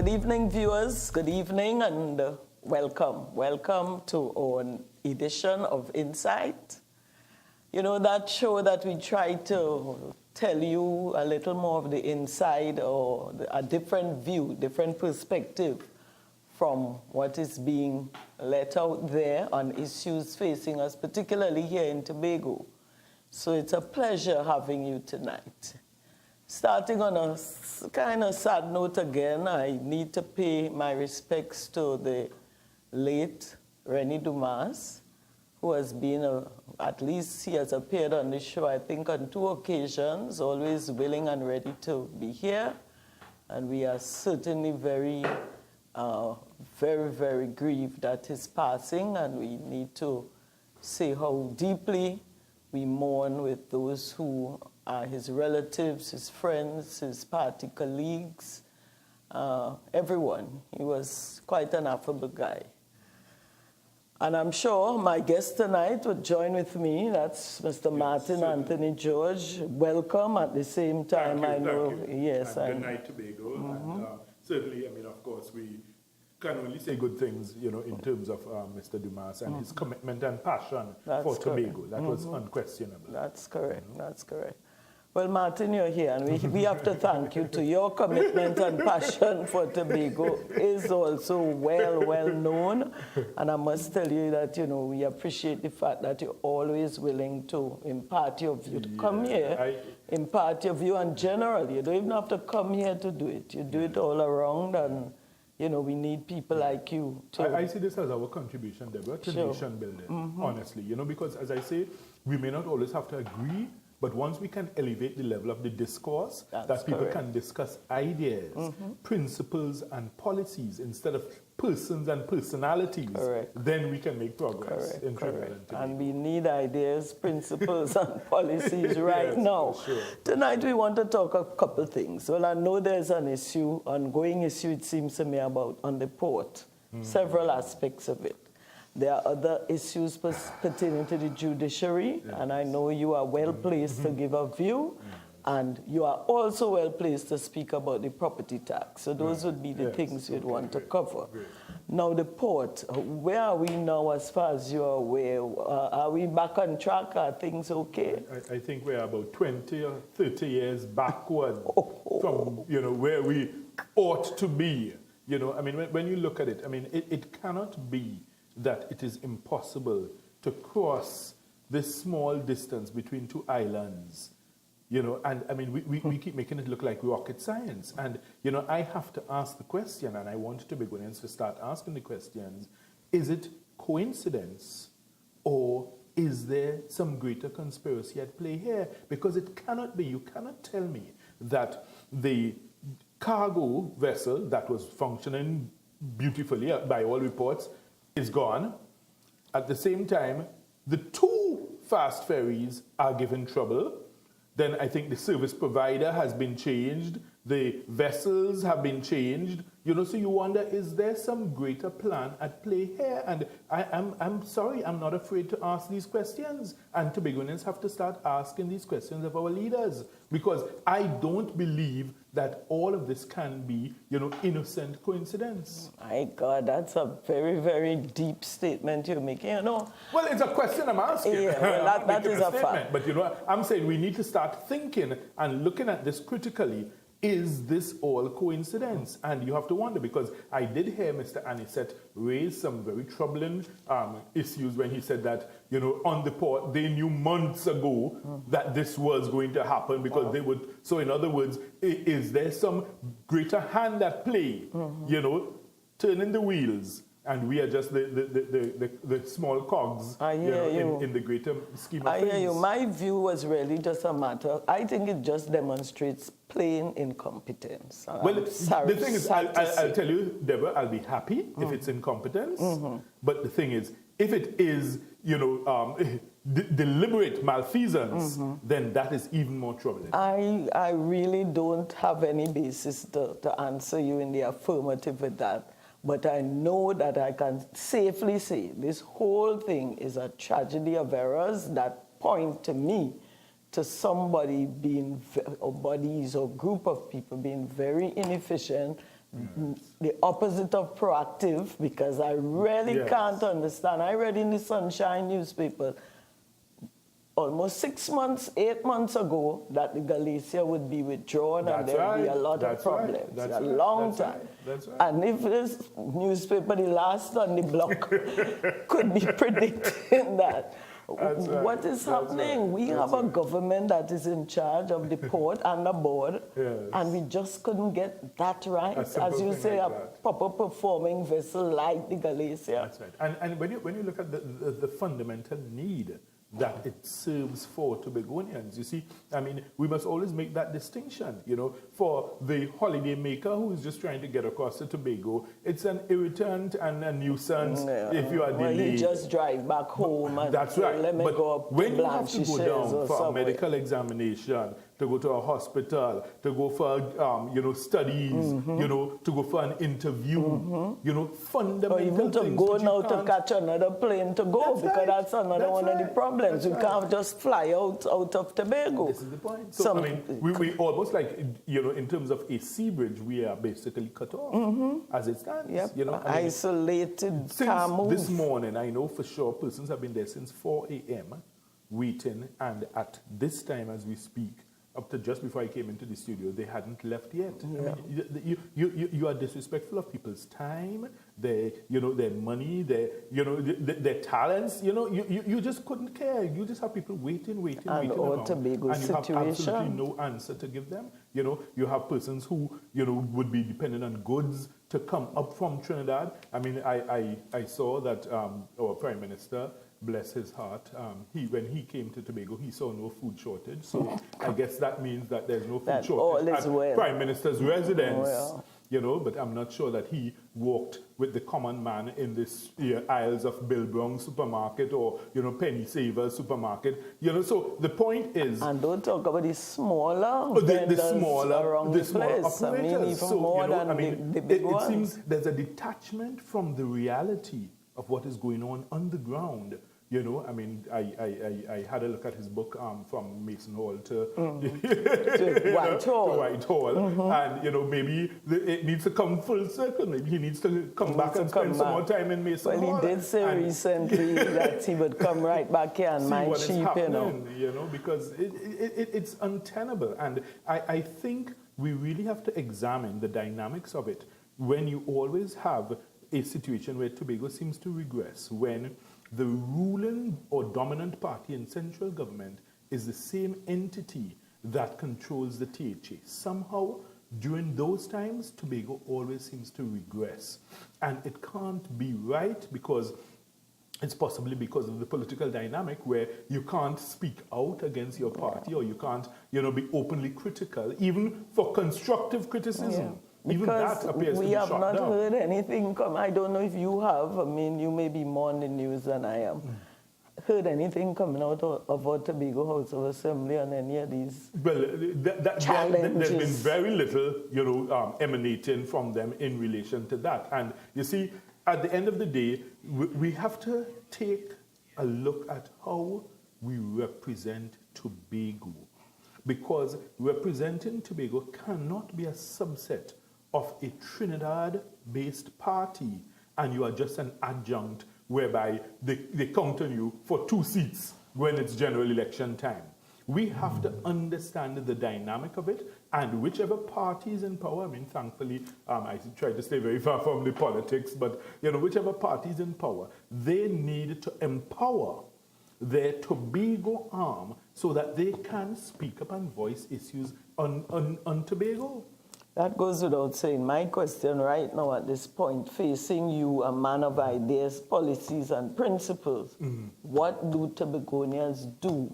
Good evening, viewers. Good evening and welcome. Welcome to our edition of Insight. You know, that show that we try to tell you a little more of the inside or a different view, different perspective from what is being let out there on issues facing us, particularly here in Tobago. So it's a pleasure having you tonight. Starting on a kind of sad note again, I need to pay my respects to the late Rennie Dumas, who has been, at least he has appeared on the show, I think on 2 occasions, always willing and ready to be here. And we are certainly very, very grieved at his passing, and we need to say how deeply we mourn with those who are his relatives, his friends, his party colleagues, everyone. He was quite an affable guy. And I'm sure my guest tonight would join with me. That's Mr. Martin Anthony George. Welcome at the same time. Thank you. Yes. And good night, Tobago. And certainly, I mean, of course, we can only say good things, you know, in terms of Mr. Dumas and his commitment and passion for Tobago. That was unquestionable. That's correct. That's correct. Well, Martin, you're here, and we have to thank you to your commitment and passion for Tobago is also well known. And I must tell you that, you know, we appreciate the fact that you're always willing to impart your view, to come here, impart your view, and generally, you don't even have to come here to do it. You do it all around, and, you know, we need people like you to... I see this as our contribution, Deborah, to nation building, honestly. You know, because as I say, we may not always have to agree, but once we can elevate the level of the discourse, that people can discuss ideas, principles, and policies instead of persons and personalities, then we can make progress in Trinidad and Tobago. And we need ideas, principles, and policies right now. Sure. Tonight we want to talk a couple things. Well, I know there's an issue, ongoing issue, it seems to me, about on the port, several aspects of it. There are other issues pertaining to the judiciary, and I know you are well placed to give a view, and you are also well placed to speak about the property tax. So those would be the things you'd want to cover. Now, the port, where are we now as far as you're aware? Are we back on track? Are things okay? I think we're about 20 or 30 years backward from, you know, where we ought to be. You know, I mean, when you look at it, I mean, it cannot be that it is impossible to cross this small distance between 2 islands, you know, and I mean, we keep making it look like rocket science. And, you know, I have to ask the question, and I want Tobagoans to start asking the questions, is it coincidence or is there some greater conspiracy at play here? Because it cannot be, you cannot tell me that the cargo vessel that was functioning beautifully by all reports is gone. At the same time, the 2 fast ferries are given trouble. Then I think the service provider has been changed. The vessels have been changed. You know, so you wonder, is there some greater plan at play here? And I'm sorry, I'm not afraid to ask these questions. And Tobagoans have to start asking these questions of our leaders. Because I don't believe that all of this can be, you know, innocent coincidence. My God, that's a very deep statement you're making, you know. Well, it's a question I'm asking. Yeah, well, that is a fact. But, you know, I'm saying we need to start thinking and looking at this critically. Is this all coincidence? And you have to wonder, because I did hear Mr. Anisette raise some very troubling issues when he said that, you know, on the port, they knew months ago that this was going to happen because they would. So in other words, is there some greater hand at play, you know, turning the wheels? And we are just the small cogs, in the greater scheme of things. I hear you. My view was really just a matter. I think it just demonstrates plain incompetence. Well, the thing is, I'll tell you, Deborah, I'll be happy if it's incompetence. But the thing is, if it is, you know, deliberate malfeasance, then that is even more troubling. I really don't have any basis to answer you in the affirmative with that. But I know that I can safely say this whole thing is a tragedy of errors that point to me to somebody being, or bodies or group of people being very inefficient, the opposite of proactive, because I really Yes. can't understand. I read in the Sunshine newspaper almost 6 months, 8 months ago that the Galicia would be withdrawn and That's there would be a right. lot That's of right. problems. That's A right. long That's time. right. That's right. And if this newspaper, the last on the block, could be predicting that, That's right. what is That's happening? right. We That's have a right. government that is in charge of the port and the board, Yes. and we just couldn't get that right. A simple As you thing say, like a that. proper performing vessel like the Galicia. That's right. And when you look at the fundamental need that it serves for Tobagonians, you see, I mean, we must always make that distinction, you know, for the holiday maker who is just trying to get across to Tobago, it's an irritant and a nuisance if you are Well, delayed. he just drive back home and That's say, right. let me But go up when to you have to go Blanchisseuse down or for a somewhere. medical examination, to go to a hospital, to go for studies, Mm-hmm. to go for an interview, fundamental Or even to things go that you now to can't- catch another plane to go, That's because right. that's another That's one of the right. problems. That's You right. can't just fly out of Tobago. This is the point. So, Some- I mean, we almost like, in terms of a sea bridge, we are basically cut off as it stands. Yep. I mean, Isolated, since can't move. this morning, I know for sure persons have been there since 4 a.m. waiting, and at this time as we speak, up to just before I came into the studio, they hadn't left yet. Yeah. I mean, you are disrespectful of people's time, their money, their talents. You just couldn't care. You just have people waiting And around, our Tobago and you have absolutely situation. no answer to give them. You have persons who would be dependent on goods to come up from Trinidad. I mean, I saw that our Prime Minister, bless his heart, when he came to Tobago, he saw no food shortage. So I guess that means that there's no food That shortage all is at well. Prime Minister's residence. Well. But I'm not sure that he walked with the common man in this aisles of Bill Brown supermarket or Penny Saver supermarket. So the point is, And don't talk about the smaller the vendors smaller, around the the smaller place. I operators. mean, even So, more than the big it ones. seems there's a detachment from the reality of what is going on the ground. I mean, I had a look at his book from Mason Hall to, To Whitehall. to Whitehall. And, maybe it needs to come full circle. Maybe he needs to come back and spend some more time in Mason Hall. Well, he did say and recently that he would come right back here and see mind what is sheep, happening, because it's untenable. And I think we really have to examine the dynamics of it when you always have a situation where Tobago seems to regress, when the ruling or dominant party in central government is the same entity that controls the THA. Somehow, during those times, Tobago always seems to regress. And it can't be right, because it's possibly because of the political dynamic where you can't speak out against your party, or you can't, be openly critical, even for constructive criticism. Even Because that appears to we be have shut not down. heard anything come. I don't know if you have. I mean, you may be more on the news than I am. Heard anything coming out of our Tobago House of Assembly on any of these? Well, there's been Challenges. very little, emanating from them in relation to that. And you see, at the end of the day, we have to take a look at how we represent Tobago, because representing Tobago cannot be a subset of a Trinidad-based party, and you are just an adjunct whereby they count on you for 2 seats when it's general election time. We have to understand the dynamic of it, and whichever party is in power, I mean, thankfully, I try to stay very far from the politics, but, whichever party is in power, they need to empower their Tobago arm so that they can speak up and voice issues on Tobago. That goes without saying. My question right now at this point, facing you, a man of ideas, policies, and principles, what do Tobagonians do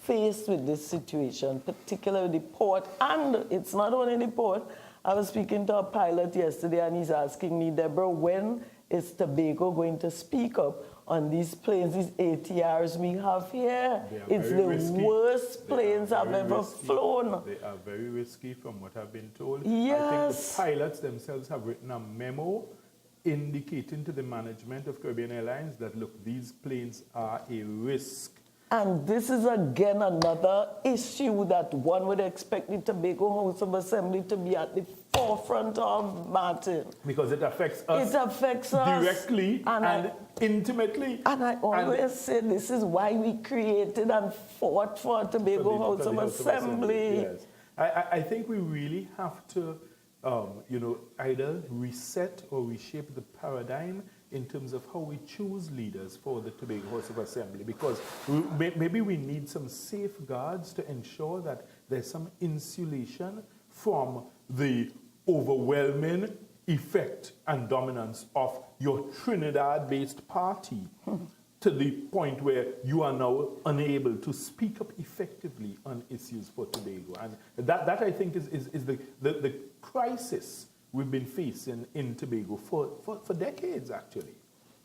faced with this situation, particularly the port? And it's not only the port. I was speaking to a pilot yesterday, and he's asking me, Deborah, when is Tobago going to speak up on these planes, these ATRs we have here? It's the worst planes I've ever flown. They are very risky from what I've been told. Yes. I think the pilots themselves have written a memo indicating to the management of Caribbean Airlines that, look, these planes are a risk. And this is again another issue that one would expect the Tobago House of Assembly to be at the forefront of, Martin. Because it affects us. It affects us directly and intimately. And I always say this is why we created and fought for Tobago House of Assembly. Yes. I think we really have to, either reset or reshape the paradigm in terms of how we choose leaders for the Tobago House of Assembly, because maybe we need some safeguards to ensure that there's some insulation from the overwhelming effect and dominance of your Trinidad-based party to the point where you are now unable to speak up effectively on issues for Tobago. And that I think is the crisis we've been facing in Tobago for decades, actually.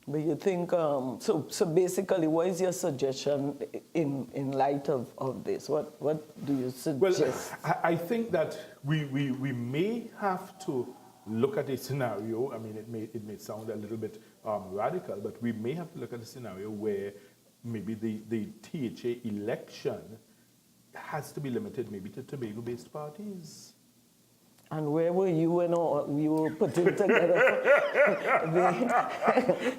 But you think, so basically, what is your suggestion in light of this? What do you suggest? Well, I think that we may have to look at a scenario. I mean, it may sound a little bit radical, but we may have to look at a scenario where maybe the THA election has to be limited maybe to Tobago-based parties. And where were you when we were putting together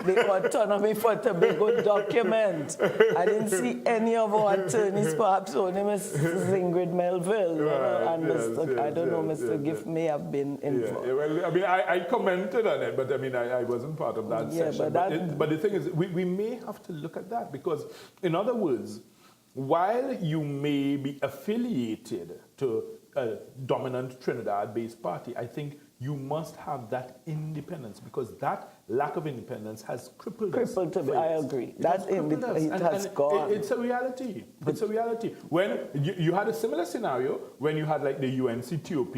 the Autonomy for Tobago document? I didn't see any of our attorneys, perhaps only Mrs. Ingrid Melville. And Mr. Gift may have been involved. Yeah, well, I mean, I commented on it, but I mean, I wasn't part of that session. But the thing is, we may have to look at that because, in other words, while you may be affiliated to a dominant Trinidad-based party, I think you must have that independence, because that lack of independence has crippled us. I agree. It has gone. It's a reality. It's a reality. When you had a similar scenario when you had like the UNC TOP.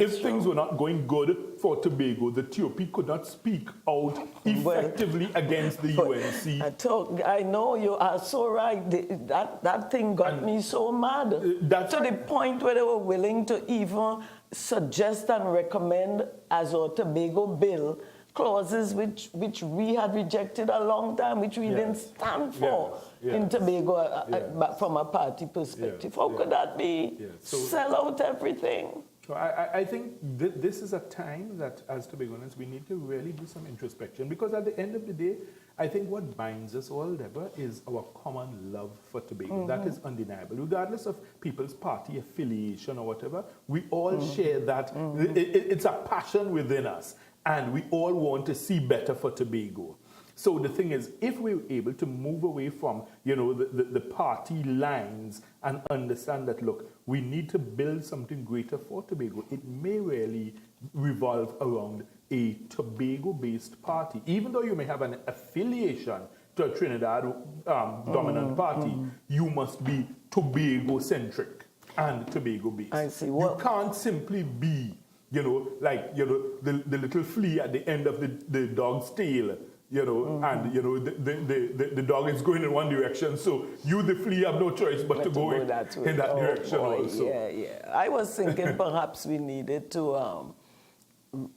If things were not going good for Tobago, the TOP could not speak out effectively against the UNC. I know you are so right. That thing got me so mad. To the point where they were willing to even suggest and recommend as a Tobago bill clauses which we had rejected a long time, which we didn't stand for in Tobago from a party perspective. How could that be? Sell out everything. So I think this is a time that, as Tobagoans, we need to really do some introspection, because at the end of the day, I think what binds us all, Deborah, is our common love for Tobago. That is undeniable. Regardless of people's party affiliation or whatever, we all share that. It's a passion within us, and we all want to see better for Tobago. So the thing is, if we're able to move away from, the party lines and understand that, look, we need to build something greater for Tobago, it may really revolve around a Tobago-based party. Even though you may have an affiliation to a Trinidad dominant party, you must be Tobago-centric and Tobago-based. I see. You can't simply be, the little flea at the end of the dog's tail. And the dog is going in one direction, so you, the flea, have no choice but to go in that direction also. Yeah. I was thinking perhaps we needed to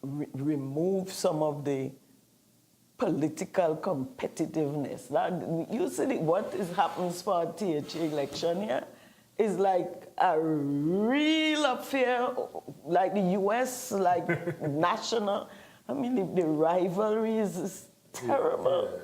remove some of the political competitiveness. That usually what happens for a THA election here is like a real affair, like the U.S., like national. I mean, the rivalry is terrible.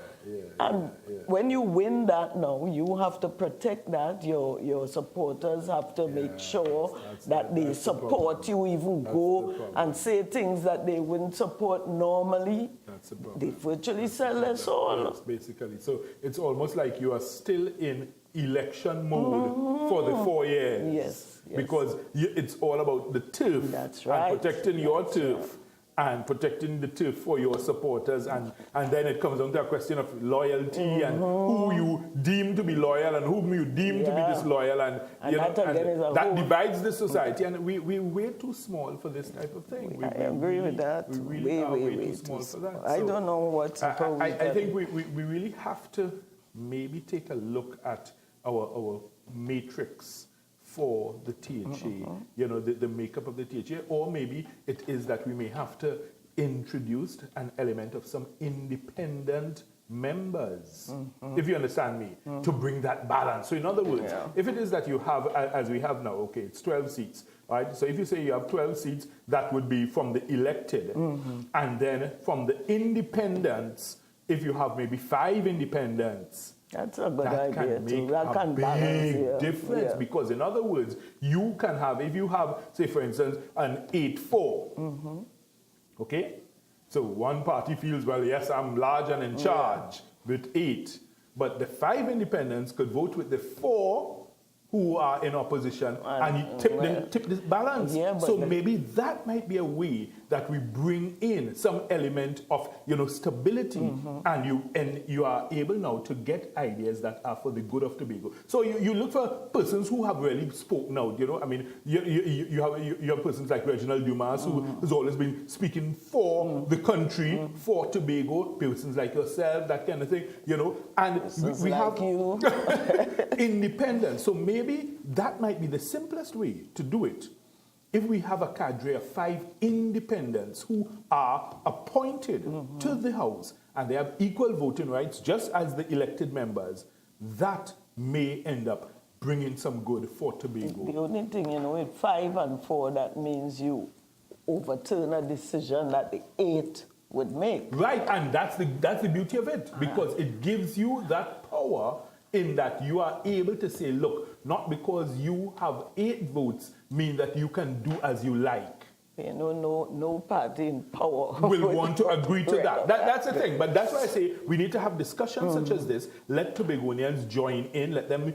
And when you win that now, you have to protect that. Your supporters have to make sure that they support you, even go and say things that they wouldn't support normally. That's the problem. They virtually sell their soul. Yes, basically. So it's almost like you are still in election mode for the 4 years. Yes. Because it's all about the turf. That's right. And protecting your turf. And protecting the turf for your supporters, and then it comes down to a question of loyalty and who you deem to be loyal and whom you deem to be disloyal, and that divides the society. And we're way too small for this type of thing. I agree with that. We really are way too small for that. I don't know what to I think we really have to maybe take a look at our matrix for the THA, the makeup of the THA, or maybe it is that we may have to introduce an element of some independent members, if you understand me, to bring that balance. So in other words, if it is that you have, as we have now, okay, it's 12 seats, right? So if you say you have 12 seats, that would be from the elected. And then from the independents, if you have maybe 5 independents, that's a good that idea can too. make That a can balance, big difference. Because in other words, you can have, if you have, say for instance, an 8-4, okay? So one party feels, well, yes, I'm large and in charge with 8. But the 5 independents could vote with the 4 who are in opposition, and you tip this balance. So maybe that might be a way that we bring in some element of stability, and you are able now to get ideas that are for the good of Tobago. So you look for persons who have really spoken out. I mean, you have persons like Reginald Dumas who has always been speaking for the country, for Tobago. Persons like yourself, that kind of thing. And we like have you. independence. So maybe that might be the simplest way to do it. If we have a cadre of 5 independents who are appointed to the House and they have equal voting rights just as the elected members, that may end up bringing some good for Tobago. The only thing, with 5 and 4, that means you overturn a decision that the 8 would make. Right, and that's the beauty of it, because it gives you that power in that you are able to say, look, not because you have 8 votes mean that you can do as you like. No party in power will want to agree to that. That's the thing. But that's why I say we need to have discussions such as this. Let Tobagonians join in. Let them,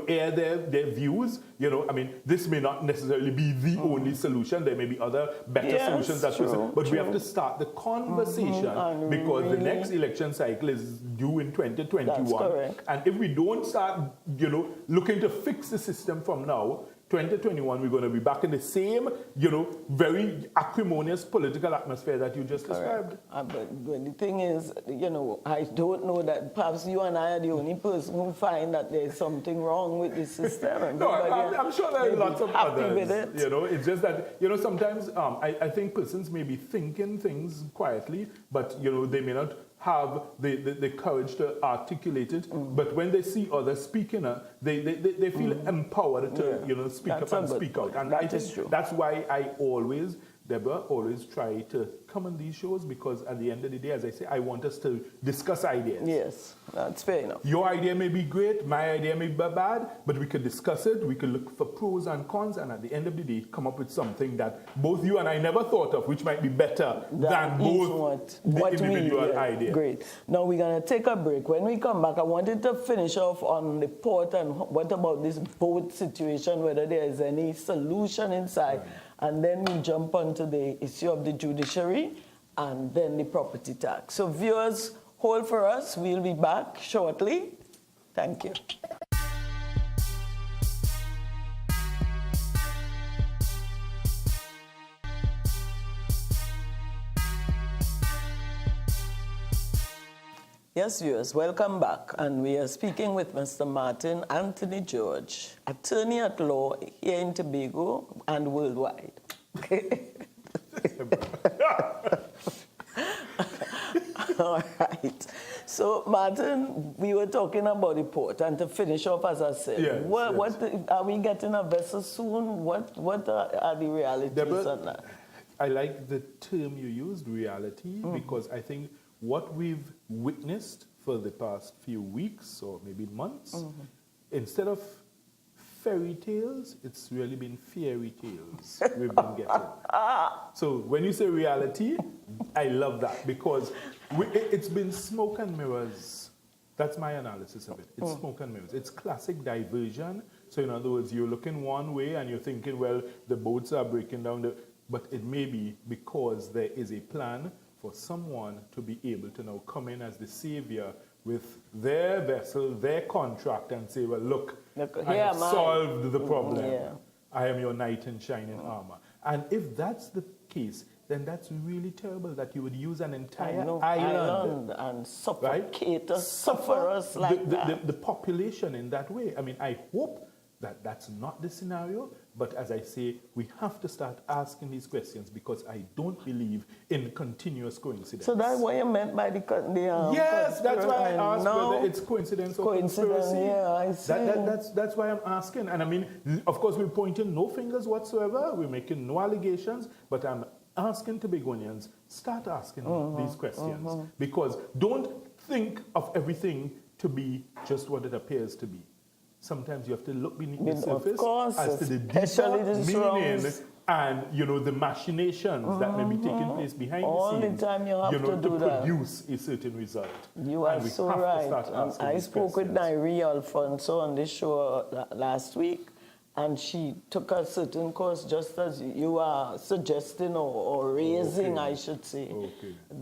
air their views. I mean, this may not necessarily be the only solution. There may be other better solutions. But we have to start the conversation because the next election cycle is due in 2021. That's correct. And if we don't start, looking to fix the system from now, 2021, we're going to be back in the same, very acrimonious political atmosphere that you just described. But the thing is, I don't know that perhaps you and I are the only person who find that there's something wrong with the system. No, I'm sure there are lots of others. With it. It's just that, sometimes I think persons may be thinking things quietly, but, they may not have the courage to articulate it, but when they see others speaking, they feel empowered to speak up and speak out. And I think that's why I always, Deborah, try to come on these shows, because at the end of the day, as I say, I want us to discuss ideas. Yes, that's fair enough. Your idea may be great, my idea may be bad, but we could discuss it, we could look for pros and cons, and at the end of the day, come up with something that both you and I never thought of, which might be better than both the individual ideas. Great. Now we're going to take a break. When we come back, I wanted to finish off on the port and what about this boat situation, whether there is any solution inside. Right. And then we jump onto the issue of the judiciary and then the property tax. So viewers, hold for us. We'll be back shortly. Thank you. Yes, viewers, welcome back. And we are speaking with Mr. Martin Anthony George, attorney at law here in Tobago and worldwide. All right. So, Martin, we were talking about the port, and to finish off, as I said, yes. Are we getting a vessel soon? What are the realities Deborah, on that? I like the term you used, reality, because I think what we've witnessed for the past few weeks or maybe months, instead of fairy tales, it's really been fairy tales we've been getting. So when you say reality, I love that, because it's been smoke and mirrors. That's my analysis of it. It's smoke and mirrors. It's classic diversion. So in other words, you're looking one way and you're thinking, well, the boats are breaking down. But it may be because there is a plan for someone to be able to now come in as the savior with their vessel, their contract, and say, well, look I have solved the problem. I am your knight in shining armor. And if that's the case, then that's really terrible that you would use an entire island and suffocate us, suffer us like the population in that way. I mean, I hope that's not the scenario. But as I say, we have to start asking these questions because I don't believe in continuous coincidence. So that's what you meant by the yes, that's why I asked no. whether it's coincidence or conspiracy. Yeah, I see. That's why I'm asking. And I mean, of course, we're pointing no fingers whatsoever. We're making no allegations. But I'm asking Tobagonians, start asking these questions. Because don't think of everything to be just what it appears to be. Sometimes you have to look beneath the surface as to the deeper meaning and, the machinations that may be taking place behind all the scenes. The time you have to produce a certain result. You are so right. I spoke with Nairi Alfonso on this show last week, and she took a certain course just as you are suggesting or raising, I should say,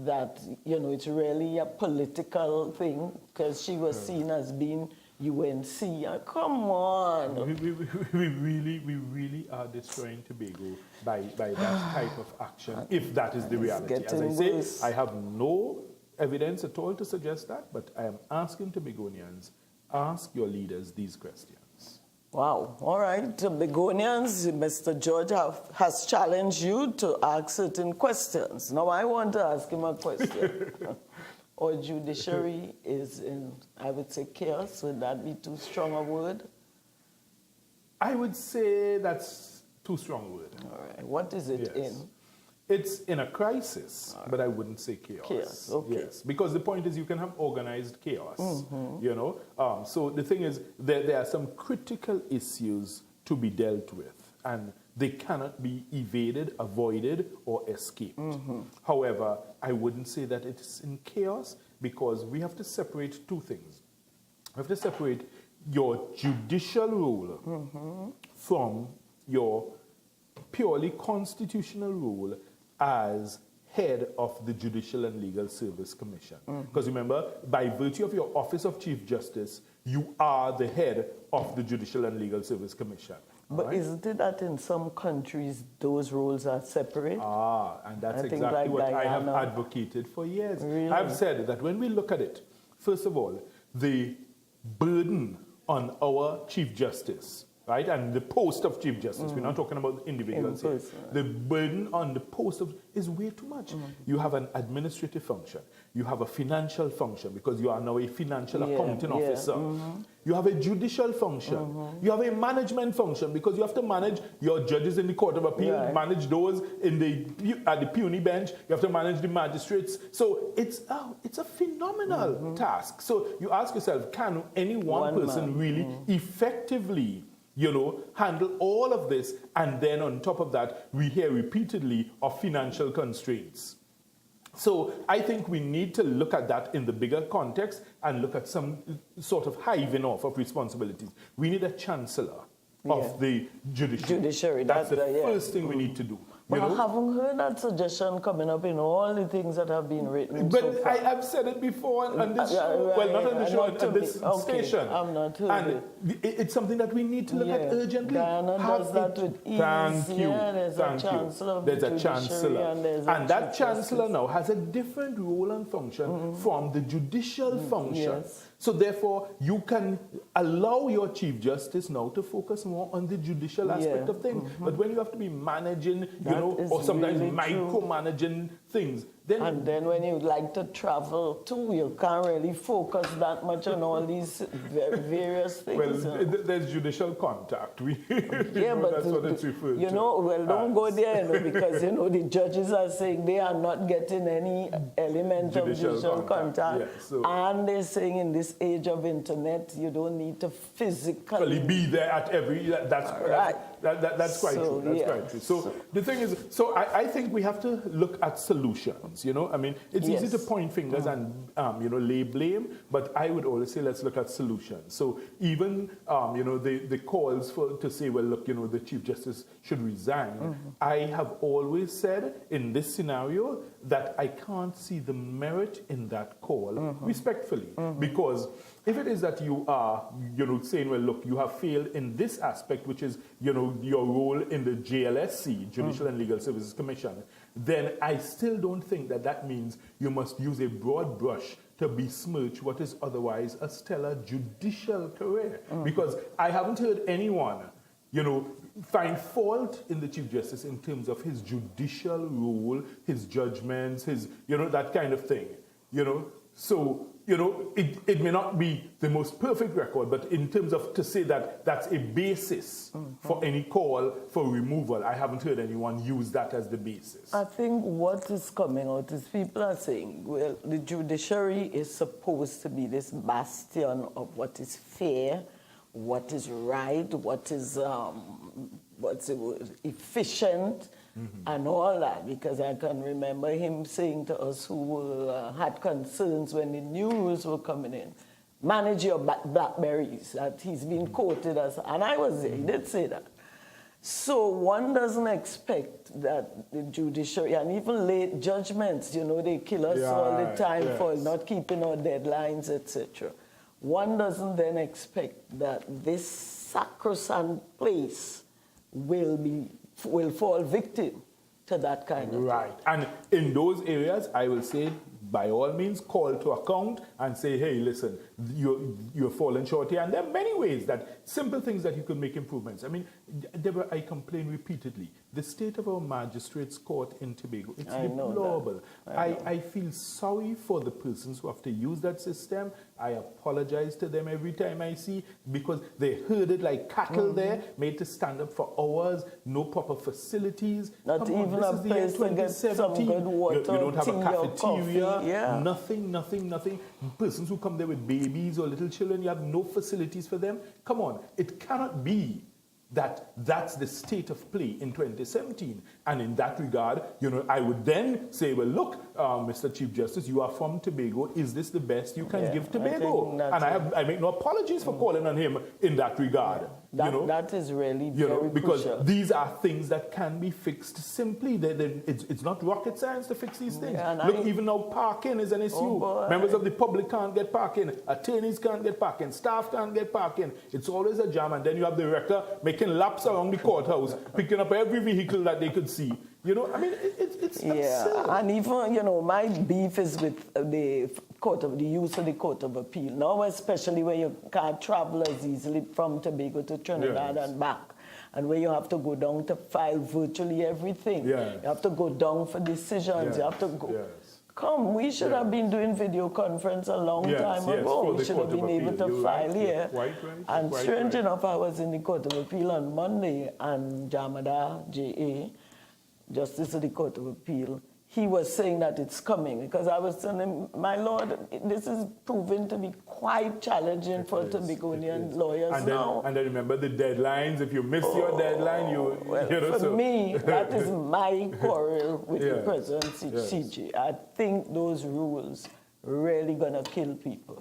that, it's really a political thing because she was seen as being UNC. Come on. We really are destroying Tobago by that type of action, if that is the reality. As I say, I have no evidence at all to suggest that, but I am asking Tobagonians, ask your leaders these questions. Wow. All right. Tobagonians, Mr. George has challenged you to ask certain questions. Now I want to ask him a question. Our judiciary is in, I would say, chaos. Would that be too strong a word? I would say that's too strong a word. All right. What is it in? It's in a crisis, but I wouldn't say chaos. Chaos, okay. Yes, because the point is you can have organized chaos, So the thing is there are some critical issues to be dealt with, and they cannot be evaded, avoided, or escaped. However, I wouldn't say that it's in chaos because we have to separate two things. We have to separate your judicial role from your purely constitutional role as head of the Judicial and Legal Service Commission. Because remember, by virtue of your Office of Chief Justice, you are the head of the Judicial and Legal Service Commission. But isn't it that in some countries those roles are separate? And that's exactly what I have advocated for years. Really? I've said that when we look at it, first of all, the burden on our Chief Justice, right, and the post of Chief Justice, we're not talking about individuals here. The burden on the post is way too much. You have an administrative function. You have a financial function because you are now a financial accounting officer. You have a judicial function. You have a management function because you have to manage your judges in the Court of Appeal, manage those at the puny bench. You have to manage the magistrates. So it's a phenomenal task. So you ask yourself, can any one person really effectively handle all of this? And then on top of that, we hear repeatedly of financial constraints. So I think we need to look at that in the bigger context and look at some sort of hiving off of responsibilities. We need a chancellor of the judiciary. That's the first thing we need to do. But I haven't heard that suggestion coming up in all the things that have been written. But so far. I have said it before on this show. Well, not on the show, on this station. I'm not heard and it's something that we need to look at urgently. Diana does that with ease. Thank you. There's a chancellor. There's a chancellor. And that chancellor now has a different role and function from the judicial function. So therefore, you can allow your Chief Justice now to focus more on the judicial aspect of things. But when you have to be managing, or sometimes really micromanaging things, then when you like to travel too, you can't really focus that much on all these various things. Well, there's judicial contact. But that's what it's referred to. Don't go there, because the judges are saying they are not getting any element of judicial contact. And they're saying in this age of internet, you don't need to physically be there at every. That's right. That's quite true. That's quite true. So the thing is, I think we have to look at solutions. I mean, it's easy to point fingers and lay blame, but I would always say let's look at solutions. So even the calls to say, well, look, the Chief Justice should resign. I have always said in this scenario that I can't see the merit in that call respectfully, because if it is that you are, saying, well, look, you have failed in this aspect, which is, your role in the JLSC, Judicial and Legal Services Commission, then I still don't think that means you must use a broad brush to besmirch what is otherwise a stellar judicial career. Because I haven't heard anyone, find fault in the Chief Justice in terms of his judicial rule, his judgments, his, that kind of thing. So, it may not be the most perfect record, but in terms of to say that that's a basis for any call for removal, I haven't heard anyone use that as the basis. I think what is coming out is people are saying, well, the judiciary is supposed to be this bastion of what is fair, what is right, what is efficient, and all that, because I can remember him saying to us who had concerns when the new rules were coming in, manage your blackberries, that he's been quoted as, and I was there, he did say that. So one doesn't expect that the judiciary, and even late judgments, they kill us all the time for not keeping our deadlines, etc. One doesn't then expect that this sacrosanct place will fall victim to that kind of right. And in those areas, I will say, by all means, call to account and say, hey, listen, you're falling short here. And there are many ways simple things that you could make improvements. I mean, Deborah, I complain repeatedly. The state of our magistrates' court in Tobago, it's deplorable. I feel sorry for the persons who have to use that system. I apologize to them every time I see, because they herded like cattle there, made to stand up for hours, no proper facilities. Not even a place to get some good water, you don't have a cafeteria, yeah. nothing. Persons who come there with babies or little children, you have no facilities for them. Come on, it cannot be that that's the state of play in 2017. And in that regard, I would then say, well, look, Mr. Chief Justice, you are from Tobago. Is this the best you can give Tobago? And I make no apologies for calling on him in that regard. That is really very because crucial. These are things that can be fixed simply. It's not rocket science to fix these things. Yeah, look, even now parking is an issue. Members of the public can't get parking. Attorneys can't get parking. Staff can't get parking. It's always a jam. And then you have the wrecker making laps around the courthouse, picking up every vehicle that they could see. It's absurd. And even, my beef is with the use of the Court of Appeal. Now, especially where you can't travel as easily from Tobago to Trinidad and back. And where you have to go down to file virtually everything. Yes. You have to go down for decisions. Yes. You have to go. Yes. Come, we should have been doing video conference a long time ago. We should have been able to file here. Right. And strange enough, I was in the Court of Appeal on Monday, and Jamada J.A., Justice of the Court of Appeal, he was saying that it's coming, because I was telling him, my lord, this is proving to be quite challenging for Tobagonian lawyers now. And I remember the deadlines. If you miss your deadline, for me, that is my quarrel with the presidency, CJ. I think those rules really gonna kill people.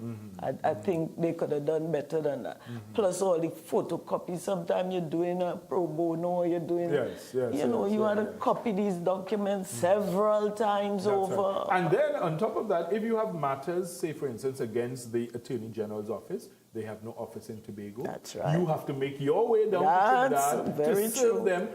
I think they could have done better than that. Plus all the photocopies. Sometimes you're doing a pro bono, you're doing, you had to copy these documents several times over. Right. And then on top of that, if you have matters, say for instance, against the Attorney General's office, they have no office in Tobago. That's right. You have to make your way down to Trinidad to serve them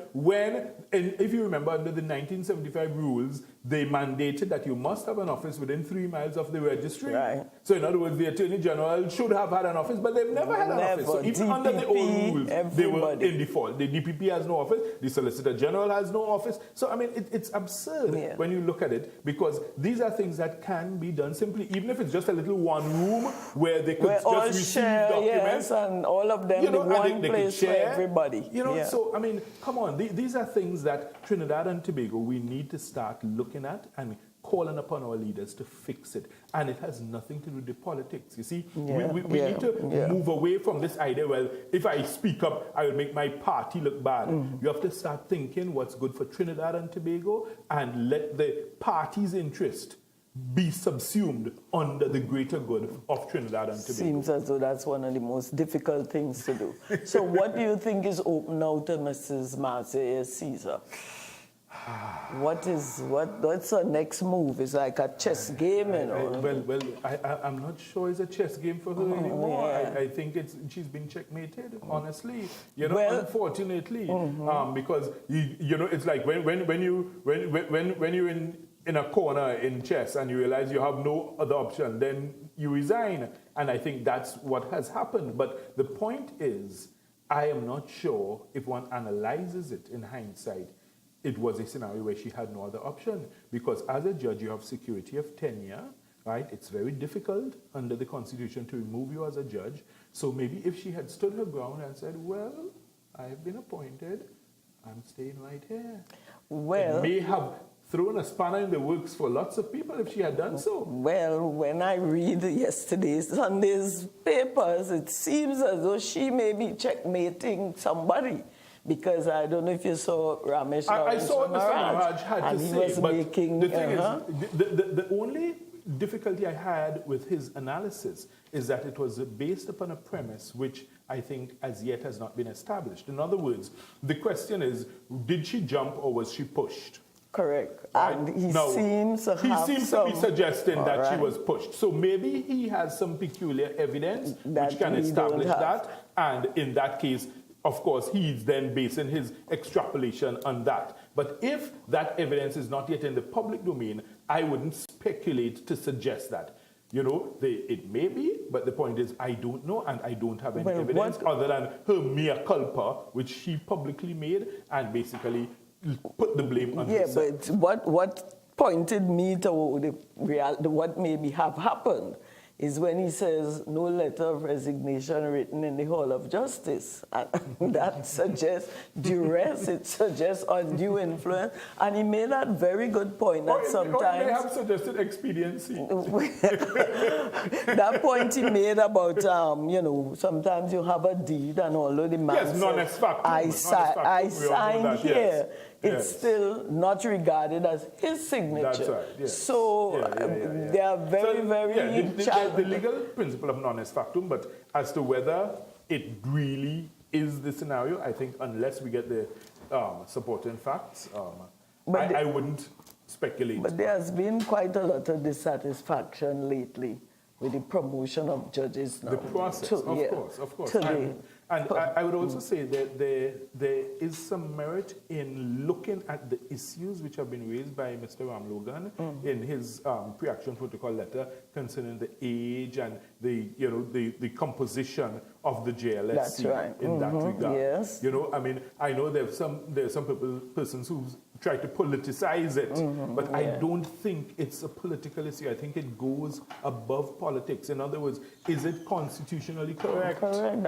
and if you remember, under the 1975 rules, they mandated that you must have an office within 3 miles of the registry. Right. So in other words, the Attorney General should have had an office, but they've never had an office. So even DPP, under the old rules, they were everybody. in default. The DPP has no office. The Solicitor General has no office. So, I mean, it's absurd when you look at it, because these are things that can be done simply, even if it's just a little one room where they could just receive documents. Yes, and all of them in one place for everybody. So, I mean, come on. These are things that Trinidad and Tobago, we need to start looking at and calling upon our leaders to fix it. And it has nothing to do with the politics. You see, we need to move away from this idea, well, if I speak up, I will make my party look bad. You have to start thinking what's good for Trinidad and Tobago and let the party's interest be subsumed under the greater good of Trinidad and Tobago. Seems as though that's one of the most difficult things to do. So what do you think is open now to Mrs. Marcia Caesar? What's her next move? It's like a chess game, I'm not sure it's a chess game for her anymore. I think she's been checkmated, honestly. Unfortunately, because it's like when you're in in a corner in chess and you realize you have no other option, then you resign. And I think that's what has happened. But the point is, I am not sure if one analyzes it in hindsight, it was a scenario where she had no other option. Because as a judge, you have security of tenure, right? It's very difficult under the Constitution to remove you as a judge. So maybe if she had stood her ground and said, well, I have been appointed, I'm staying right here. Well, it may have thrown a spanner in the works for lots of people if she had done so. Well, when I read Sunday's papers, it seems as though she may be checkmating somebody. Because I don't know if you saw Ramesh I saw what Mr. Maharaj had and to he say, was but making, the thing is, the only difficulty I had with his analysis is that it was based upon a premise which I think as yet has not been established. In other words, the question is, did she jump or was she pushed? Correct. Right? And he Now, seems to have to be some, suggesting that she right, was pushed. So maybe he has some peculiar evidence that which can we establish don't that. have. And in that case, of course, he's then basing his extrapolation on that. But if that evidence is not yet in the public domain, I wouldn't speculate to suggest that. You know, it may be, but the point is I don't know and I don't have any evidence other than her mea culpa, which she publicly made and basically put the blame on herself. But what pointed me to what maybe have happened is when he says no letter of resignation written in the Hall of Justice. And that suggests duress, it suggests undue influence. And he made that very good point that sometimes... they have suggested expediency. That point he made about, you know, sometimes you have a deed and although the man yes, non says, I signed here, yes. it's still not regarded as his signature. That's right, yes. So they are very, the legal principle of non est factum, but as to whether it really is the scenario, I think unless we get the supporting facts, I wouldn't speculate. But there has been quite a lot of dissatisfaction lately with the promotion of judges now. The process, of course. And I would also say that there is some merit in looking at the issues which have been raised by Mr. Ramlogan in his pre-action protocol letter concerning the age and the composition of the JLSC in that regard. Yes. You know, I mean, I know there's some persons who try to politicize it, but I don't think it's a political issue. I think it goes above politics. In other words, is it constitutionally correct? Correct,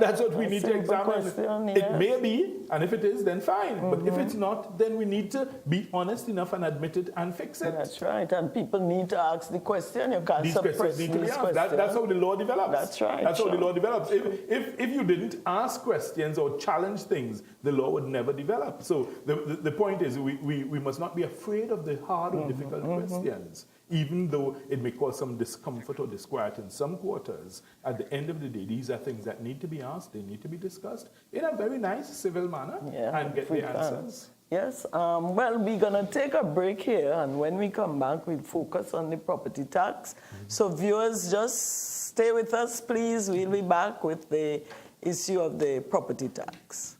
that's what we need to examine. Question, It may be, and if it is, then fine. But if it's not, then we need to be honest enough and admit it and fix it. That's right, and people need to ask the question. You can't These suppress questions need to be these asked. questions. That's how the law develops. That's right. That's how the law develops. If you didn't ask questions or challenge things, the law would never develop. So the point is we must not be afraid of the hard or difficult questions, even though it may cause some discomfort or disquiet in some quarters. At the end of the day, these are things that need to be asked, they need to be discussed in a very nice civil manner and get the answers. Yes, well, we're going to take a break here, and when we come back, we'll focus on the property tax. So viewers, just stay with us, please. We'll be back with the issue of the property tax.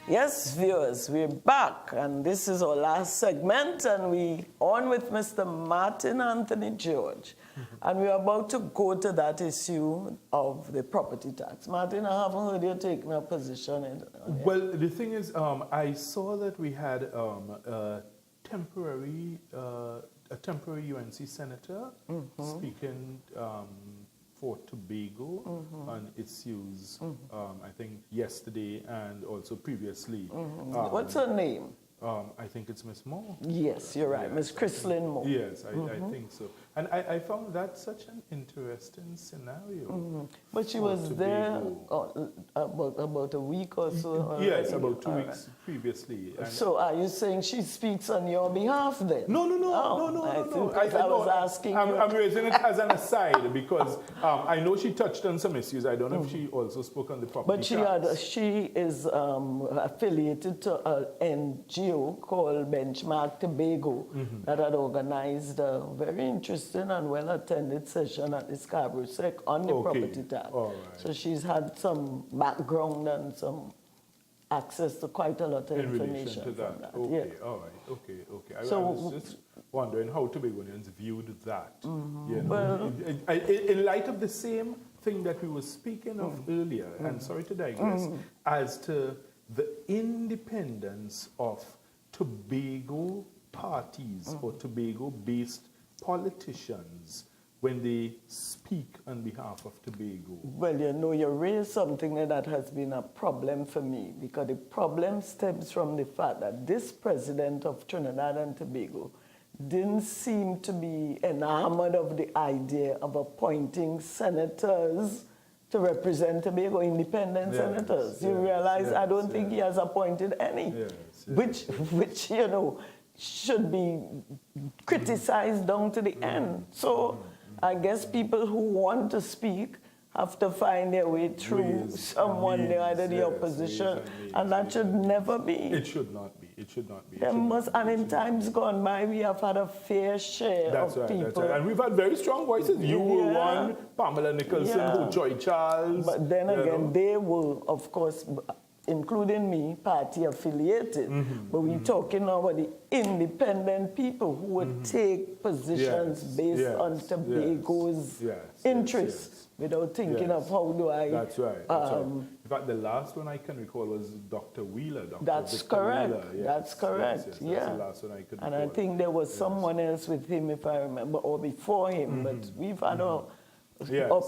Yes, viewers, we're back, and this is our last segment, and we on with Mr. Martin Anthony George, and we're about to go to that issue of the property tax. Martin, I haven't heard you taking a position on it. Well, the thing is, I saw that we had a temporary UNC senator speaking for Tobago on issues, I think yesterday and also previously. What's her name? I think it's Miss Moore. Yes, you're right, Miss Chrislyn Moore. Yes, I think so. And I found that such an interesting scenario. But she was there about a week or so already. Yes, about 2 weeks previously. And so are you saying she speaks on your behalf then? No. I was asking I'm raising it as an aside because I know she touched on some issues. I don't know if she also spoke on the property But she is affiliated to an NGO called Benchmark Tobago that had organized a very interesting interesting and well-attended session at the Scarborough Sec on the Okay. property tax. All right. So she's had some background and some access to quite a lot of In information relation to from that. that. Okay, Yeah. all right, okay. I So- was just wondering how Tobagonians viewed that. You know, Well- in light of the same thing that we were speaking of earlier, and sorry to digress, as to the independence of Tobago parties or Tobago-based politicians when they speak on behalf of Tobago. Well, you know, you raised something that has been a problem for me because the problem stems from the fact that this president of Trinidad and Tobago didn't seem to be enamored of the idea of appointing senators to represent Tobago, independent Yes, senators. You yes, realize I don't yes, think he has appointed any, Yes, which you know should be criticized down to the end. So I guess people who want to speak have to find their way through Ways someone, and either means, the yes, opposition, ways and means, and that ways should and means. never be. It should not be. It should not be. It There should not must, be. and It in should not times gone by, we have had a fair share That's of right, people. that's right. And we've had very strong voices. You were Yeah. one, Pamela Nicholson, Yeah. Joy Charles. But then you again, know. they will, of course, including me, party affiliated. But we're talking now about the independent people who would take positions Yes, based yes, on Tobago's yes, interests yes. without thinking Yes. of how do I. That's right. That's right. In fact, the last one I can recall was Dr. Wheeler. Dr. That's Victor correct. Wheeler. Yes, That's correct. Yes, Yeah. That's the last one I could And recall. I think there was someone else with him, if I remember, or before him. But we've had our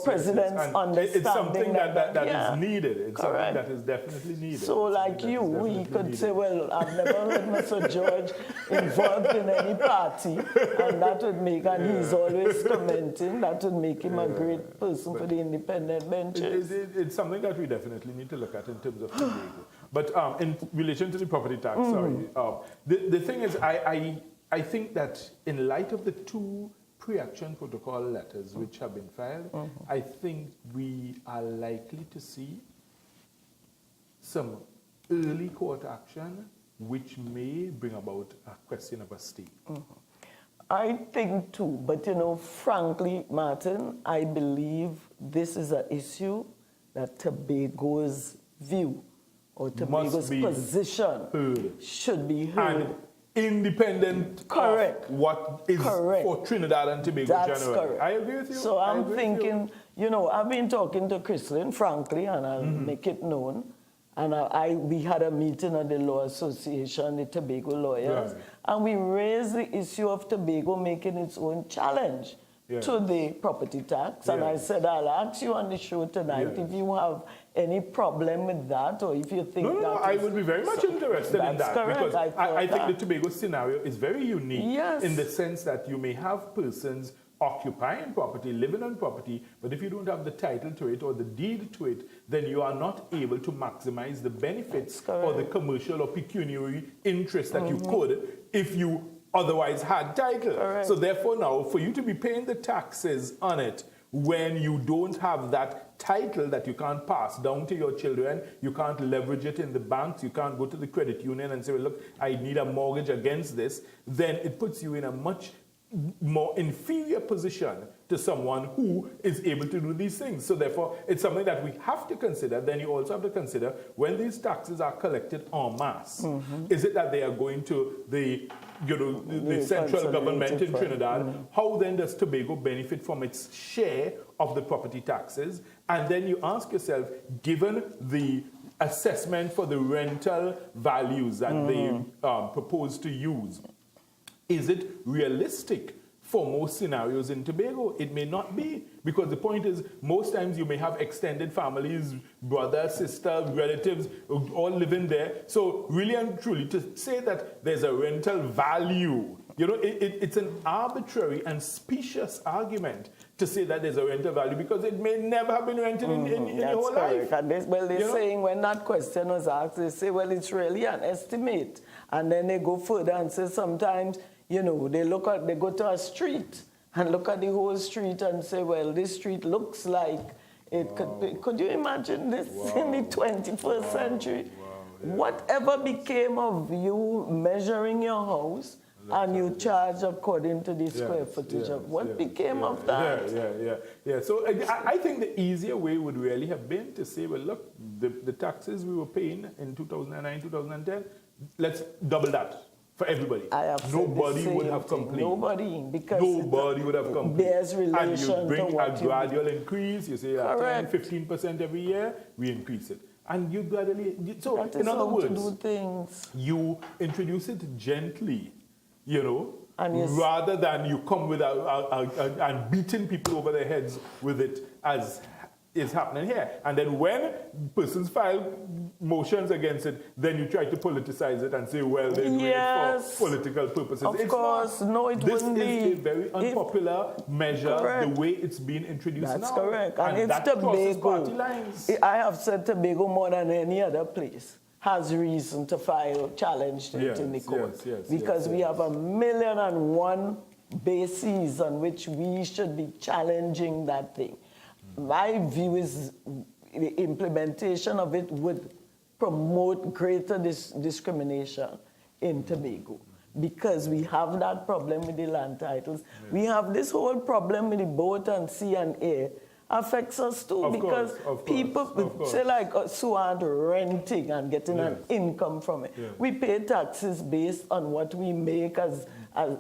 presidents And understanding it's something that yeah. is needed. It's Correct. something that is definitely needed. So, It's like something that you, is we definitely could needed. say, well, I've never heard Mr. George involved in any party, and that would make, and he's always commenting, that would make him a great person for the independent benches. It's something that we definitely need to look at in terms of Tobago. But in relation to the property tax, sorry, the thing is, I think that in light of the two pre-action protocol letters which have been filed, I think we are likely to see some early court action which may bring about a question of a stay. I think too, but you know, frankly, Martin, I believe this is an issue that Tobago's view or Tobago's be position heard. should be heard. And independent Correct. of what is Correct. for Trinidad and Tobago That's generally. correct. I agree with you. So I I'm agree with you. thinking, you know, I've been talking to Chrislyn, frankly, and I'll make it known. And we had a meeting at the Law Association, the Tobago lawyers, Right. and we raised the issue of Tobago making its own challenge Yes. to the property tax. And I Yes. said, I'll ask you on the show tonight Yes. if you have any problem with that, or if you think No, that I is- would be very much interested in That's that correct. because I thought I think that. the Tobago scenario is very unique Yes. in the sense that you may have persons occupying property, living on property, but if you don't have the title to it or the deed to it, then you are not able to maximize the benefits That's or the correct. commercial or pecuniary interest that you could if you otherwise had title. Correct. So therefore now, for you to be paying the taxes on it when you don't have that title that you can't pass down to your children, you can't leverage it in the banks, you can't go to the credit union and say, well, look, I need a mortgage against this, then it puts you in a much more inferior position to someone who is able to do these things. So therefore, it's something that we have to consider. Then you also have to consider when these taxes are collected en masse, is it that they are going to the The central government in consolidated fund. Trinidad? How then does Tobago benefit from its share of the property taxes? And then you ask yourself, given the assessment for the rental values that they propose to use, is it realistic for most scenarios in Tobago? It may not be, because the point is, most times you may have extended families, brother, sister, relatives, all living there. So really and truly, to say that there's a rental value, it's an arbitrary and specious argument to say that there's a rental value because it may never have been rented in your That's whole correct. life. And they're You know? saying when that question was asked, they say, well, it's really an estimate. And then they go further and say sometimes, they go to a street and look at the whole street and say, well, this street looks like it could be. Could you imagine this in the 21st century? Yeah. Whatever became of you measuring your house And you charge according to the square footage of what became of that. Yeah. So I think the easier way would really have been to say, well, look, the taxes we were paying in 2009, 2010, let's double that for everybody. Nobody would have complained. Nobody, because nobody would have complained. There's relation and you bring to what a gradual increase. You say 10, Correct. 15% every year, we increase it. And you gradually, so that is in other how words, to do things. you introduce it gently, you know, And rather than you come with and beating people over their heads with it, as is happening here. And then when persons file motions against it, then you try to politicize it and say, well, they're doing it for political purposes. Of course, no, it this wouldn't be. This is a very unpopular measure, correct. the way it's being introduced That's now. correct. And it's that crosses party Tobago. lines. I have said Tobago more than any other place has reason to file challenge to it in the court. Because we have 1,000,001 bases on which we should be challenging that thing. My view is the implementation of it would promote greater discrimination in Tobago, because we have that problem with the land titles. We have this whole problem with the boat and sea and air affects us too, because people say like us who aren't renting and getting an income from it. We pay taxes based on what we make as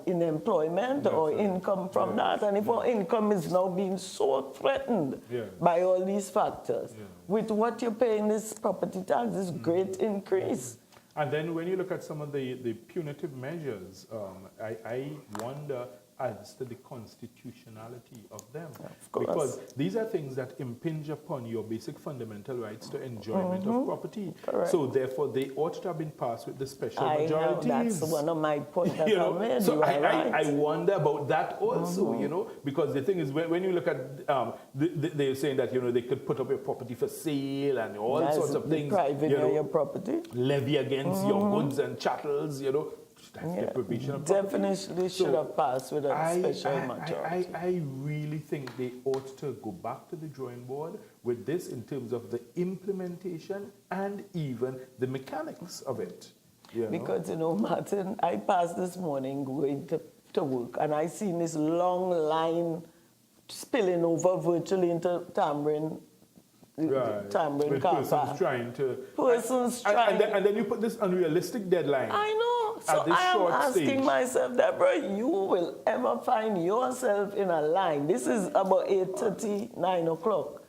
in employment or income from that. And if our income is now being so threatened by all these factors, with what you're paying this property tax, this great increase. And then when you look at some of the punitive measures, I wonder as to the constitutionality of them. Of course. Because these are things that impinge upon your basic fundamental rights to enjoyment of property. Correct. So therefore, they ought to have been passed with the special majorities. That's one of my points that I made. So right. I wonder about that also, you know, because the thing is, when you look at, they're saying that, you know, they could put up your property for sale and all sorts of things. Private you know, your property. Levy against your goods and chattels, you know. That's deprivation of property. Definitely should have passed with a special majority. I really think they ought to go back to the drawing board with this in terms of the implementation and even the mechanics of it. Because, you know, Martin, I passed this morning going to work, and I seen this long line spilling over virtually into Tamarind. Tamarind car persons trying to... And then you put this unrealistic deadline. I know. So I am asking myself, Deborah, you will ever find yourself in a line. This is about 8:30, 9 o'clock.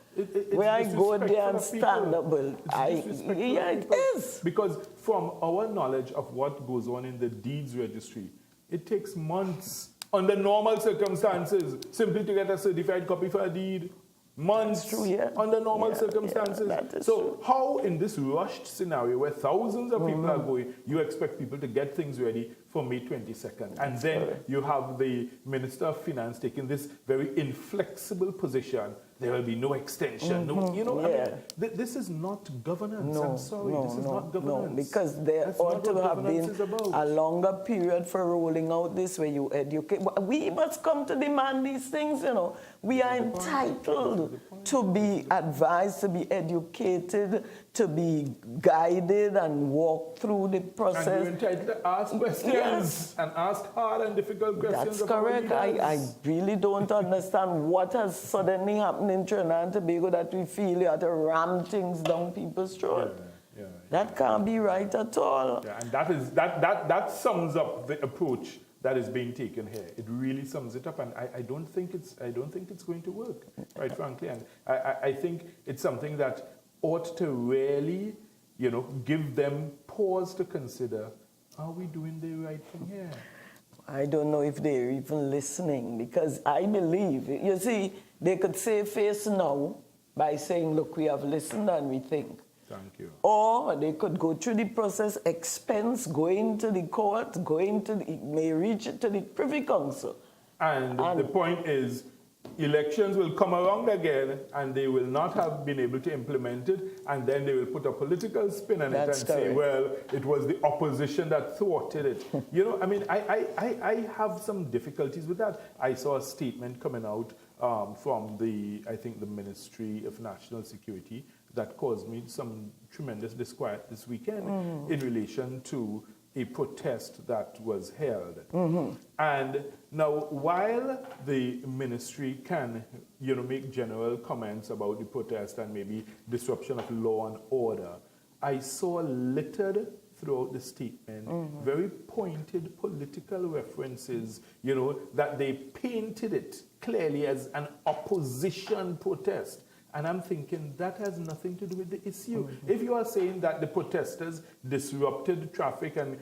Where I go there and stand up. It is. Because from our knowledge of what goes on in the deeds registry, it takes months under normal circumstances simply to get a certified copy for a deed. Months under normal circumstances. So how in this rushed scenario where thousands of people are going, you expect people to get things ready for May 22nd. And then you have the Minister of Finance taking this very inflexible position. There will be no extension. No, you know, I mean, this is not governance. I'm sorry, this is not governance. No, because there ought to have been a longer period for rolling out this where you educate. We must come to demand these things, you know. We are entitled to be advised, to be educated, to be guided and walk through the process. And you're entitled to ask questions and ask hard and difficult questions. That's correct. I really don't understand what has suddenly happened in Trinidad and Tobago that we feel you have to ram things down people's throat. That can't be right at all. And that sums up the approach that is being taken here. It really sums it up, and I don't think it's going to work, quite frankly. And I think it's something that ought to really, you know, give them pause to consider: are we doing the right thing here? I don't know if they're even listening, because I believe, you see, they could save face now by saying, look, we have listened and we think. Thank you. Or they could go through the process, expense, going to the court, may reach it to the Privy Council. And the point is, elections will come around again and they will not have been able to implement it, and then they will put a political spin on it and say, well, it was the opposition that thwarted it. You know, I mean, I have some difficulties with that. I saw a statement coming out from I think the Ministry of National Security that caused me some tremendous disquiet this weekend in relation to a protest that was held. And now, while the ministry can, make general comments about the protest and maybe disruption of law and order, I saw littered throughout the statement very pointed political references, that they painted it clearly as an opposition protest. And I'm thinking that has nothing to do with the issue. If you are saying that the protesters disrupted traffic and,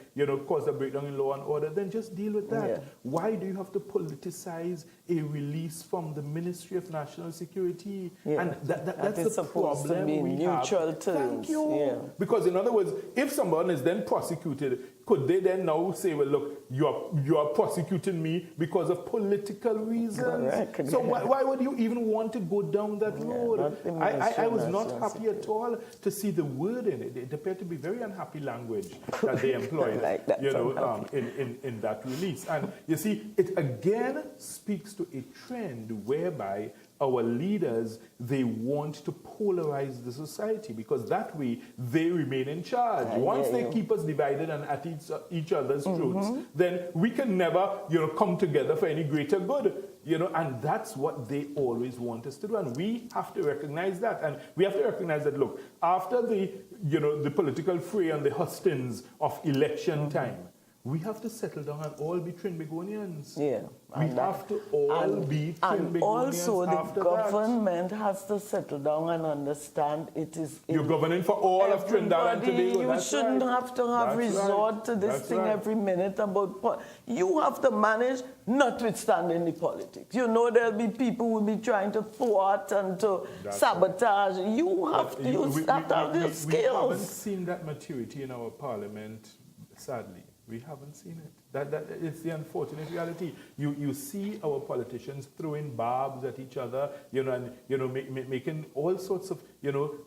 caused a breakdown in law and order, then just deal with that. Yeah. Why do you have to politicize a release from the Ministry of National Security? Yeah. And that's is the supposed problem to be we neutral have. terms. Thank you. Yeah. Because in other words, if someone is then prosecuted, could they then now say, well, look, you are prosecuting me because of political reasons? Correct. So why would you even want to go down that road? I was not National happy at all to see the word in it. It appeared to be very unhappy language that they employed, Like that, in that release. And you see, it again speaks to a trend whereby our leaders, they want to polarize the society because that way they remain in charge. Once they keep us divided and at each other's throats, then we can never, come together for any greater good. And that's what they always want us to do. And we have to recognize that. And we have to recognize that, look, after the political fray and the hustings of election time, we have to settle down and all be Trinbagonians. Yeah. We have to all be Trinbagonians. And also after the government has to settle down and understand it is... You're governing for all of Trinidad and Tobago. You shouldn't have to have resort to this thing every minute about... You have to manage, notwithstanding the politics. There'll be people who will be trying to thwart and to sabotage. You have to have the skills. We haven't seen that maturity in our parliament, sadly. We haven't seen it. That it's the unfortunate reality. You see our politicians throwing barbs at each other, and making all sorts of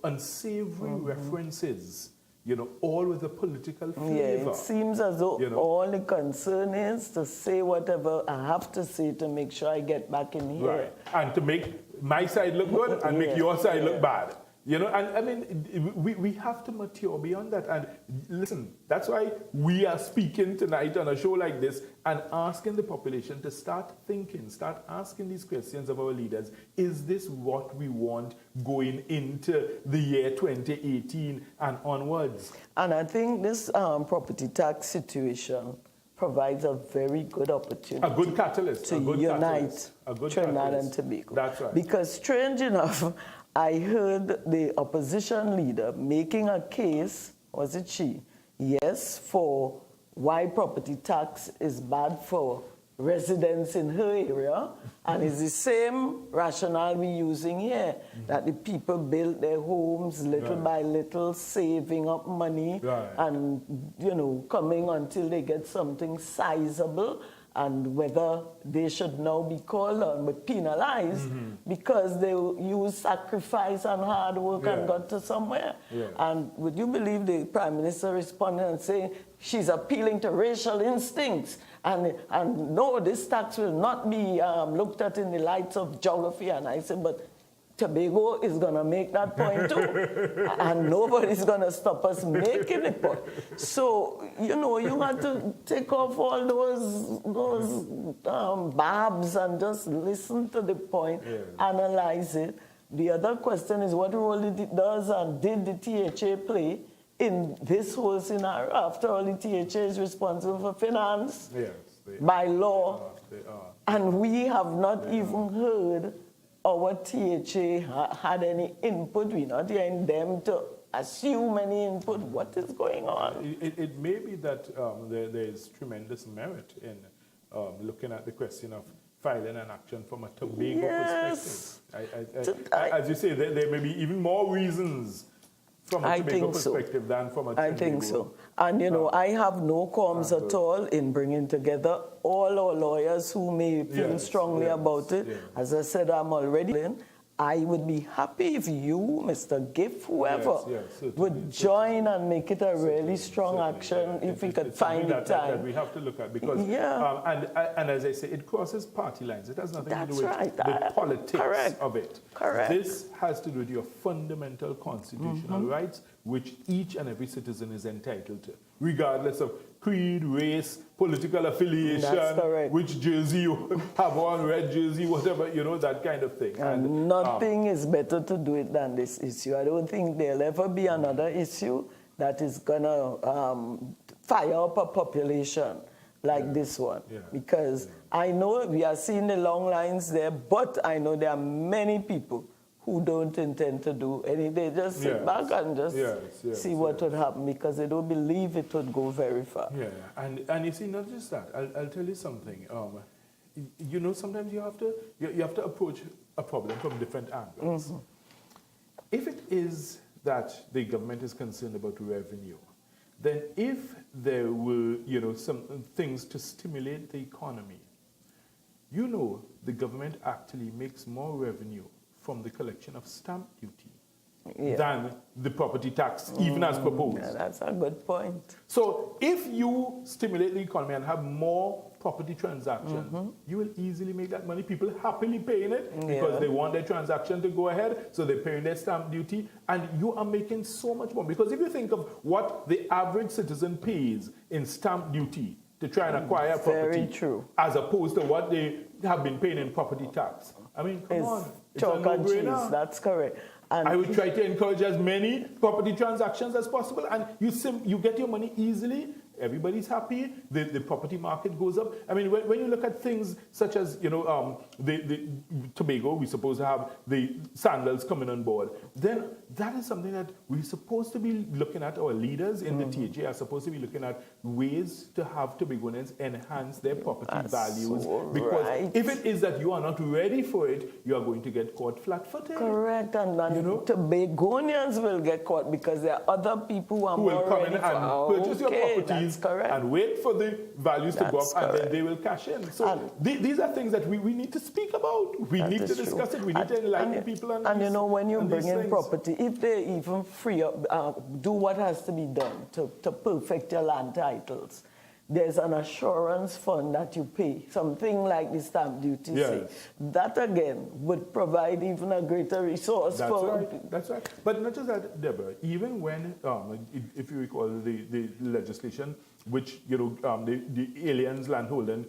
unsavory references, all with a political flavor. Yeah, it seems as though all the concern is to say whatever I have to say to make sure I get back in here. Right, and to make my side look good and make your side look bad. And I mean, we have to mature beyond that. And listen, that's why we are speaking tonight on a show like this and asking the population to start thinking, start asking these questions of our leaders. Is this what we want going into the year 2018 and onwards? And I think this property tax situation provides a very good opportunity. A good catalyst. To unite Trinidad and Tobago. That's right. Because strange enough, I heard the opposition leader making a case, was it she? Yes, for why property tax is bad for residents in her area. And it's the same rationale we're using here, that the people build their homes little by little, saving up money and, coming until they get something sizable. And whether they should now be called on but penalized because they use sacrifice and hard work and got to somewhere. And would you believe the Prime Minister responded and saying she's appealing to racial instincts and no, this tax will not be looked at in the light of geography. And I said, but Tobago is going to make that point too. And nobody's going to stop us making the point. So, you have to take off all those barbs and just listen to the point, analyze it. The other question is what role does and did the THA play in this whole scenario? After all, the THA is responsible for finance by law. They are. And we have not even heard our THA had any input. We're not hearing them to assume any input. What is going on? It may be that there is tremendous merit in looking at the question of filing an action from a Tobago perspective. As you say, there may be even more reasons from a Tobago perspective than from a Trinbago. I think so. And, I have no qualms at all in bringing together all our lawyers who may feel strongly about it. As I said, I'm already in. I would be happy if you, Mr. Giff, whoever, would join and make it a really strong action if we could find the time. That we have to look at because, and as I say, it crosses party lines. It has nothing to do with the politics of it. Correct. This has to do with your fundamental constitutional rights, which each and every citizen is entitled to, regardless of creed, race, political affiliation, That's correct. which jersey you have on, red jersey, whatever, that kind of thing. And nothing is better to do it than this issue. I don't think there'll ever be another issue that is going to fire up a population like this one. Because I know we are seeing the long lines there, but I know there are many people who don't intend to do anything. They just sit back and just see what would happen because they don't believe it would go very far. Yeah, and you see, not just that. I'll tell you something. Sometimes you have to approach a problem from different angles. Mm-hmm. If it is that the government is concerned about revenue, then if there were, some things to stimulate the economy, the government actually makes more revenue from the collection of stamp duty than the property tax, even as proposed. Yeah, that's a good point. So if you stimulate the economy and have more property transactions, you will easily make that money. People happily paying it because they want their transaction to go ahead, so they're paying their stamp duty, and you are making so much more. Because if you think of what the average citizen pays in stamp duty to try and acquire a property, very true, as opposed to what they have been paying in property tax, I mean, come on. It's chalk and cheese, that's correct. And I would try to encourage as many property transactions as possible, and you get your money easily. Everybody's happy. The property market goes up. I mean, when you look at things such as the Tobago, we're supposed to have the sandals coming on board. Then that is something that we're supposed to be looking at. Our leaders in the THA are supposed to be looking at ways to have Tobagoans enhance their property values. So because if it is that you are not ready for it, you are going to get caught flat-footed. Correct, and Tobagonians will get caught because there are other people who will come in and purchase your properties and wait for the values to go up, and then they will cash in. So these are things that we need to speak about. We need to discuss it. We need to enlighten people. And when you bring in property, if they even free up, do what has to be done to perfect your land titles, there's an assurance fund that you pay, something like the stamp duty. That again would provide even a greater resource That's right. But not just that, Deborah. Even when, if you recall the legislation, which the Aliens Landholding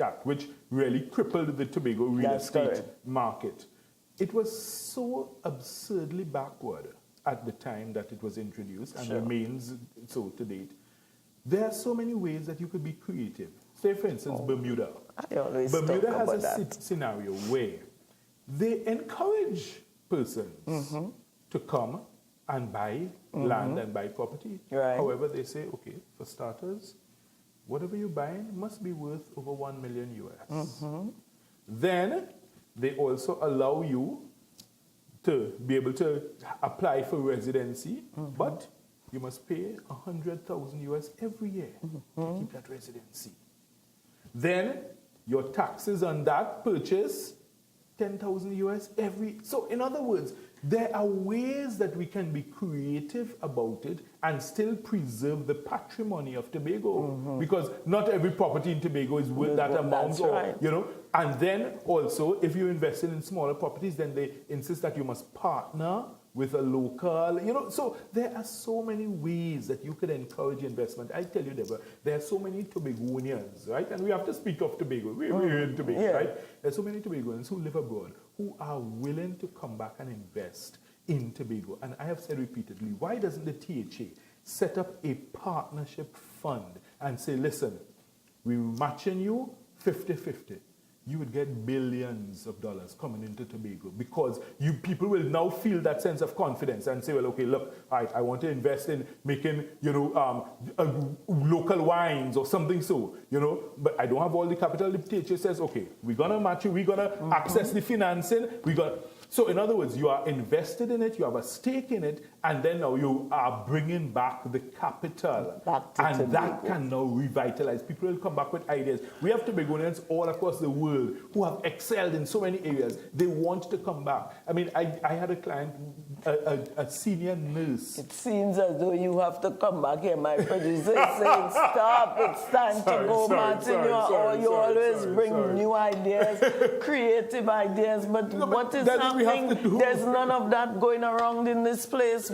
Act, which really crippled the Tobago real estate market, it was so absurdly backward at the time that it was introduced and remains so to date. There are so many ways that you could be creative. Say, for instance, Bermuda. Bermuda has a scenario where they encourage persons to come and buy land and buy property. However, they say, okay, for starters, whatever you're buying must be worth over $1 million US. Then they also allow you to be able to apply for residency, but you must pay $100,000 US every year to keep that residency. Then your taxes on that purchase, $10,000 US every. So in other words, there are ways that we can be creative about it and still preserve the patrimony of Tobago, because not every property in Tobago is worth that amount. And then also, if you're invested in smaller properties, then they insist that you must partner with a local, so there are so many ways that you could encourage investment. I tell you, Deborah, there are so many Tobagonians, right? And we have to speak of Tobago. We're in Tobago, right? There are so many Tobagoans who live abroad who are willing to come back and invest in Tobago. And I have said repeatedly, why doesn't the THA set up a partnership fund and say, listen, we're matching you 50-50. You would get billions of dollars coming into Tobago because people will now feel that sense of confidence and say, well, okay, look, I want to invest in making, local wines or something but I don't have all the capital. The THA says, okay, we're going to match you. We're going to access the financing. So in other words, you are invested in it, you have a stake in it, and then now you are bringing back the capital. And Tobago. That can now revitalize. People will come back with ideas. We have Tobagonians all across the world who have excelled in so many areas. They want to come back. I mean, I had a client, a senior nurse. It seems as though you have to come back here. My producer is saying, stop, it's time to go, Martin. You always bring new ideas, creative ideas, but what is happening? There's none of that going around in this place.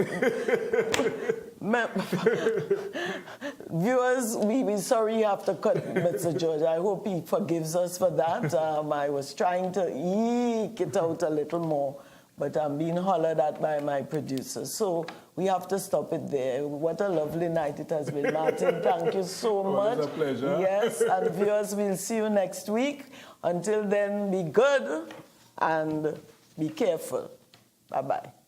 Viewers, we're sorry you have to cut Mr. George. I hope he forgives us for that. I was trying to eke it out a little more, but I'm being hollered at by my producers. So we have to stop it there. What a lovely night it has been, Martin. Thank you so much. It's a pleasure. Yes, and viewers, we'll see you next week. Until then, be good and be careful. Bye-bye.